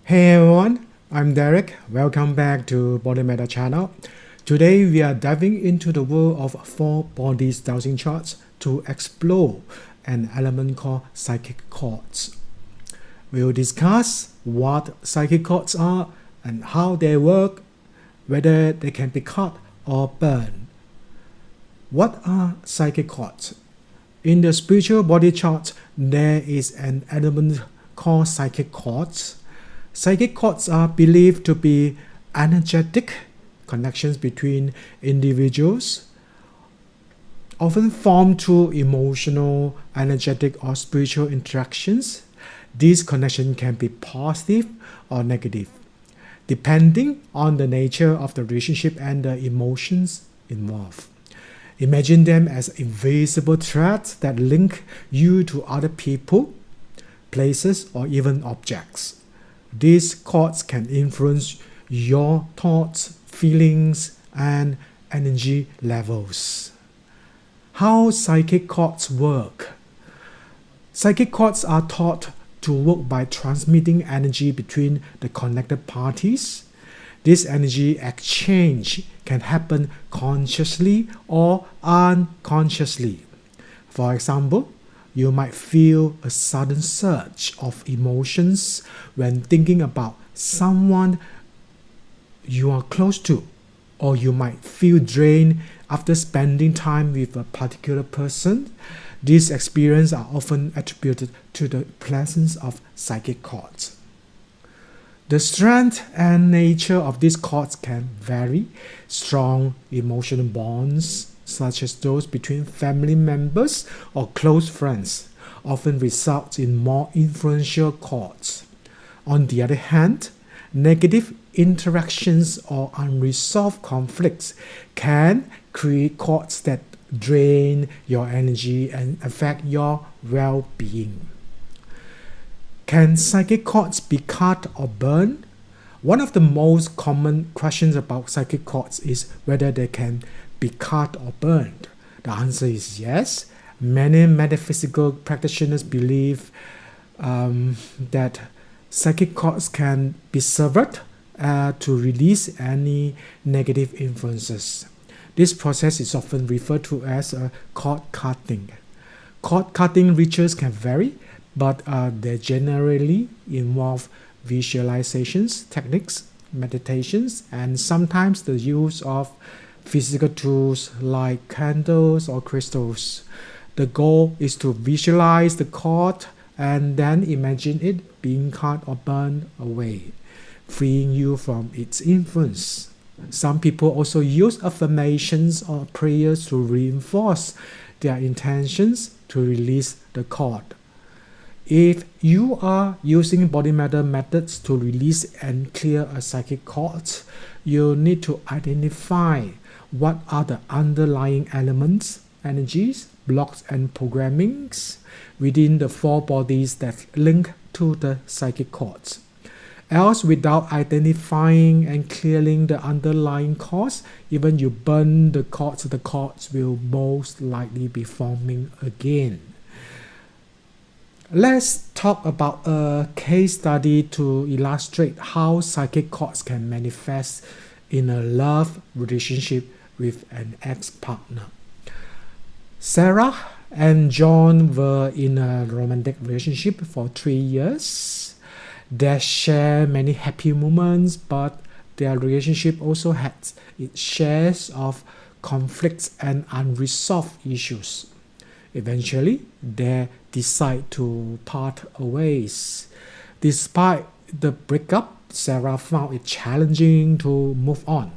Hey everyone, I'm Derek. Welcome back to BodyMaitre channel. Today we are diving into the world of four bodies dowsing charts to explore an element called psychic chords. We'll discuss what psychic chords are and how they work, whether they can be cut or burned. What are psychic chords? In the spiritual body chart, there is an element called psychic chords. Psychic chords are believed to be energetic connections between individuals, often formed through emotional, energetic, or spiritual interactions. These connections can be positive or negative, depending on the nature of the relationship and the emotions involved. Imagine them as invisible threads that link you to other people, places, or even objects. These chords can influence your thoughts, feelings, and energy levels. How psychic chords work? Psychic chords are thought to work by transmitting energy between the connected parties. This energy exchange can happen consciously or unconsciously. For example, you might feel a sudden surge of emotions when thinking about someone you are close to, or you might feel drained after spending time with a particular person. These experiences are often attributed to the presence of psychic chords. The strength and nature of these chords can vary. Strong emotional bonds, such as those between family members or close friends, often result in more influential chords. On the other hand, negative interactions or unresolved conflicts can create chords that drain your energy and affect your well-being. Can psychic chords be cut or burned? One of the most common questions about psychic chords is whether they can be cut or burned. The answer is yes. Many metaphysical practitioners believe that psychic chords can be severed to release any negative influences. This process is often referred to as a cord cutting. Cord cutting rituals can vary, but they generally involve visualizations, techniques, meditations, and sometimes the use of physical tools like candles or crystals. The goal is to visualize the cord and then imagine it being cut or burned away, freeing you from its influence. Some people also use affirmations or prayers to reinforce their intentions to release the cord. If you are using BodyMaitre methods to release and clear a psychic cord, you need to identify what are the underlying elements, energies, blocks, and programmings within the four bodies that link to the psychic cords. Else, without identifying and clearing the underlying cause, even you burn the cords will most likely be forming again. Let's talk about a case study to illustrate how psychic chords can manifest in a love relationship with an ex-partner. Sarah and John were in a romantic relationship for 3 years. They shared many happy moments, but their relationship also had its shares of conflicts and unresolved issues. Eventually, they decide to part ways. Despite the breakup, Sarah found it challenging to move on.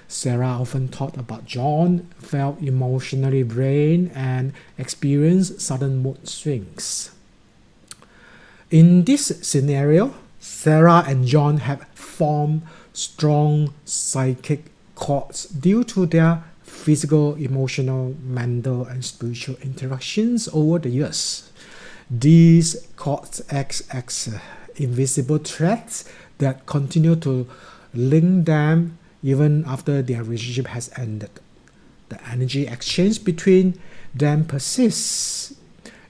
Sarah often thought about John, felt emotionally drained, and experienced sudden mood swings. In this scenario, Sarah and John have formed strong psychic chords due to their physical, emotional, mental, and spiritual interactions over the years. These chords act as invisible threads that continue to link them even after their relationship has ended. The energy exchange between them persists,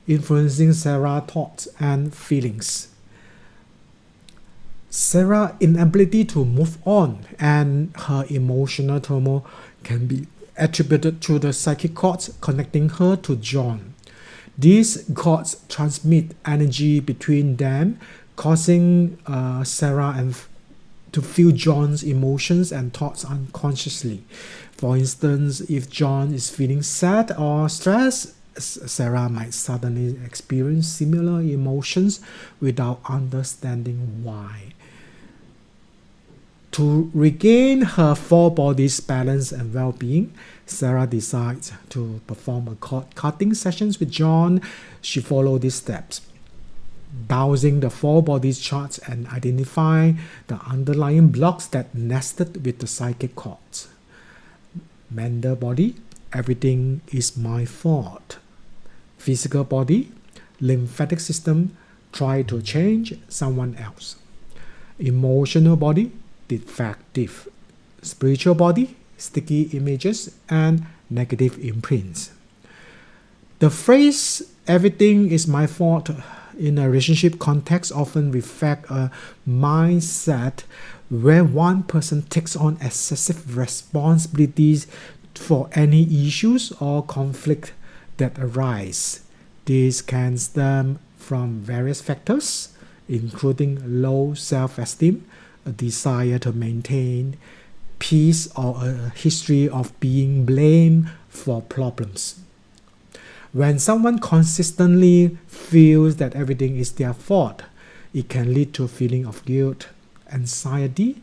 influencing Sarah's thoughts and feelings. Sarah's inability to move on and her emotional turmoil can be attributed to the psychic cords connecting her to John. These cords transmit energy between them, causing Sarah to feel John's emotions and thoughts unconsciously. For instance, if John is feeling sad or stressed, Sarah might suddenly experience similar emotions without understanding why. To regain her four bodies balance and well-being, Sarah decides to perform a cord cutting sessions with John. She followed these steps: dowsing the four bodies charts and identify the underlying blocks that nested with the psychic cords. Mental body, everything is my fault. Physical body, lymphatic system, try to change someone else. Emotional body, defective. Spiritual body, sticky images and negative imprints. The phrase everything is my fault in a relationship context often reflect a mindset where one person takes on excessive responsibilities for any issues or conflict that arise. This can stem from various factors, including low self-esteem, a desire to maintain peace, or a history of being blamed for problems. When someone consistently feels that everything is their fault, it can lead to a feeling of guilt, anxiety,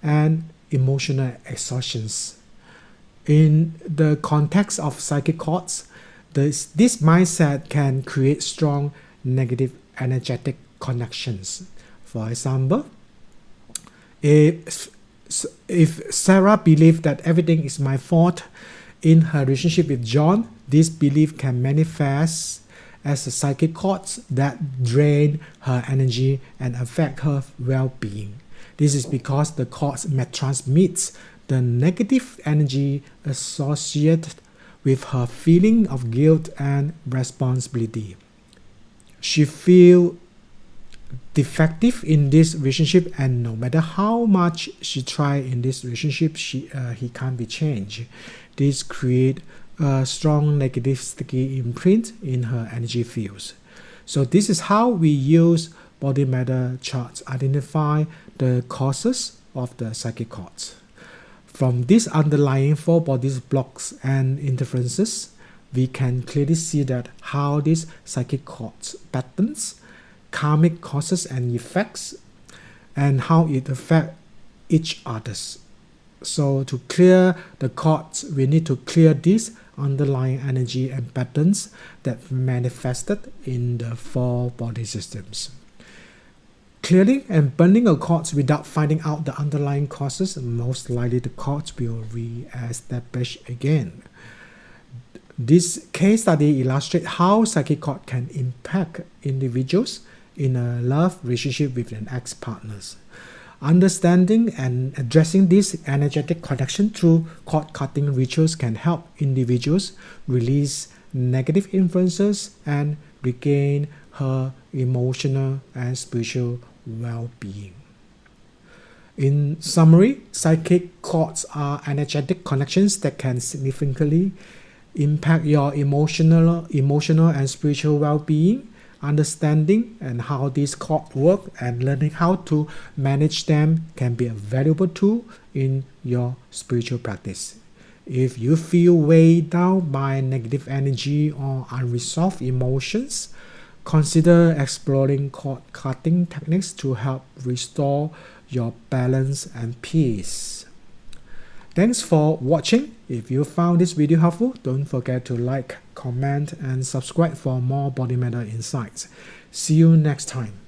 and emotional exhaustion. In the context of psychic cords, this mindset can create strong negative energetic connections. For example, if Sarah believed that everything is my fault in her relationship with John, this belief can manifest as a psychic cords that drain her energy and affect her well-being. This is because the cords transmits the negative energy associated with her feeling of guilt and responsibility. She feels defective in this relationship, and no matter how much she tries in this relationship, he can't be changed. This creates a strong negative sticky imprint in her energy fields. So this is how we use BodyMaitre charts identify the causes of the psychic cords. From these underlying four bodies blocks and interferences, we can clearly see that how these psychic cords patterns, karmic causes and effects, and how it affects each others. So to clear the cords, we need to clear these underlying energy and patterns that manifested in the four body systems. Clearing and burning a cords without finding out the underlying causes, most likely the cords will re-establish again. This case study illustrates how psychic cord can impact individuals in a love relationship with an ex-partners. Understanding and addressing this energetic connection through cord cutting rituals can help individuals release negative influences and regain her emotional and spiritual well-being. In summary, psychic cords are energetic connections that can significantly impact your emotional and spiritual well-being. Understanding and how these cords work and learning how to manage them can be a valuable tool in your spiritual practice. If you feel weighed down by negative energy or unresolved emotions, consider exploring cord cutting techniques to help restore your balance and peace. Thanks for watching. If you found this video helpful, don't forget to like, comment, and subscribe for more BodyMaitre insights. See you next time.